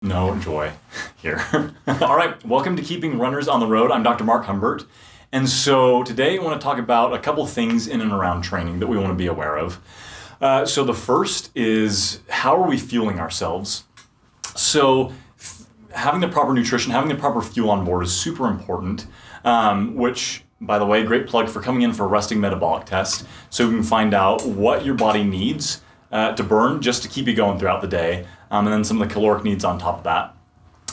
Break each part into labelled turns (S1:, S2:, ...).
S1: no joy here. All right, welcome to Keeping Runners on the Road. I'm Dr. Mark Humbert. And so today I want to talk about a couple things in and around training that we want to be aware of. So the first is, how are we fueling ourselves? So having the proper nutrition, having the proper fuel on board is super important, which, by the way, great plug for coming in for a resting metabolic test so we can find out what your body needs to burn just to keep you going throughout the day, and then some of the caloric needs on top of that.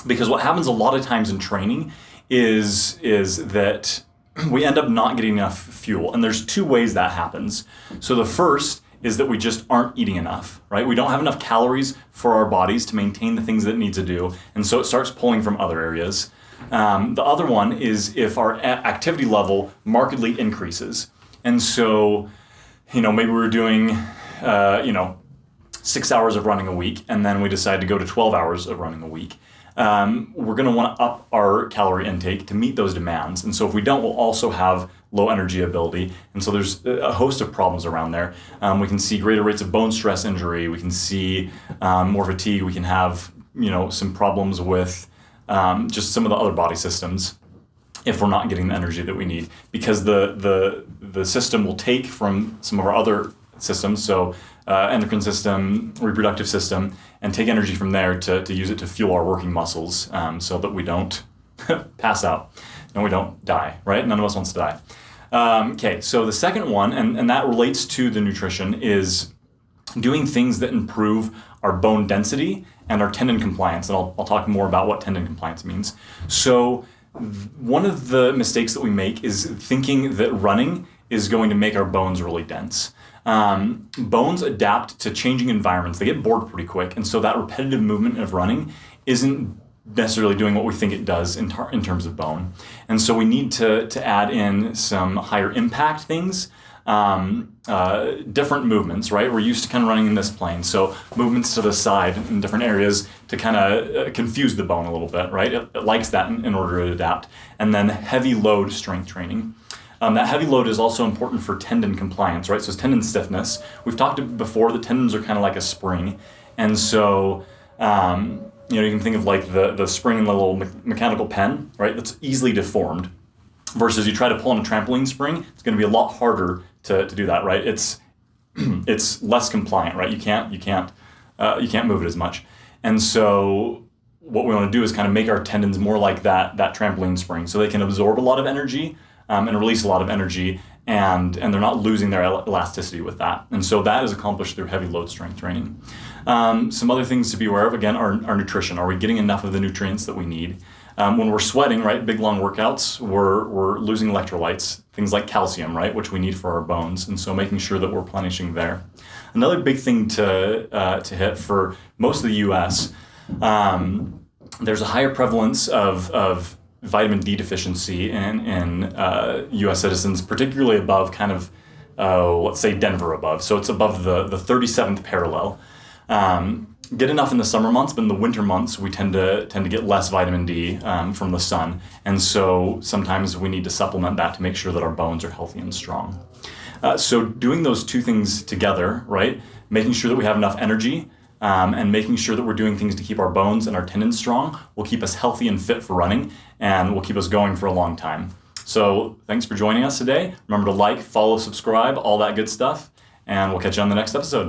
S1: Because what happens a lot of times in training is that we end up not getting enough fuel, and there's two ways that happens. So the first is that we just aren't eating enough, right? We don't have enough calories for our bodies to maintain the things that it needs to do, and so it starts pulling from other areas. The other one is if our activity level markedly increases. And so, maybe we're doing 6 hours of running a week, and then we decide to go to 12 hours of running a week. We're going to want to up our calorie intake to meet those demands. And so if we don't, we'll also have low energy ability. And so there's a host of problems around there. We can see greater rates of bone stress injury. We can see more fatigue. We can have, some problems with just some of the other body systems if we're not getting the energy that we need, because the system will take from some of our other systems, so endocrine system, reproductive system, and take energy from there to use it to fuel our working muscles, so that we don't pass out and we don't die, right? None of us wants to die. Okay, so the second one, and that relates to the nutrition, is doing things that improve our bone density and our tendon compliance. And I'll talk more about what tendon compliance means. So one of the mistakes that we make is thinking that running is going to make our bones really dense. Bones adapt to changing environments. They get bored pretty quick. And so that repetitive movement of running isn't necessarily doing what we think it does in terms of bone. And so we need to add in some higher impact things, different movements, right? We're used to kind of running in this plane. So movements to the side in different areas to kind of confuse the bone a little bit, right? It likes that in order to adapt. And then heavy load strength training. That heavy load is also important for tendon compliance, right? So it's tendon stiffness. We've talked before that tendons are kind of like a spring. And so, you can think of like the spring in the little mechanical pen, right? That's easily deformed. Versus you try to pull on a trampoline spring, it's going to be a lot harder to do that, right? It's less compliant, right? You can't move it as much. And so what we want to do is kind of make our tendons more like that trampoline spring, so they can absorb a lot of energy and release a lot of energy, and they're not losing their elasticity with that. And so that is accomplished through heavy load strength training. Some other things to be aware of, again, are nutrition. Are we getting enough of the nutrients that we need? When we're sweating, right, big long workouts, we're losing electrolytes, things like calcium, right, which we need for our bones. And so making sure that we're replenishing there. Another big thing to hit for most of the U.S., there's a higher prevalence of vitamin D deficiency in U.S. citizens, particularly above kind of, let's say Denver above. So it's above the 37th parallel. Get enough in the summer months, but in the winter months we tend to get less vitamin D from the sun, and so sometimes we need to supplement that to make sure that our bones are healthy and strong. So doing those two things together, right, making sure that we have enough energy and making sure that we're doing things to keep our bones and our tendons strong will keep us healthy and fit for running, and will keep us going for a long time. So thanks for joining us today. Remember to like, follow, subscribe, all that good stuff, and we'll catch you on the next episode.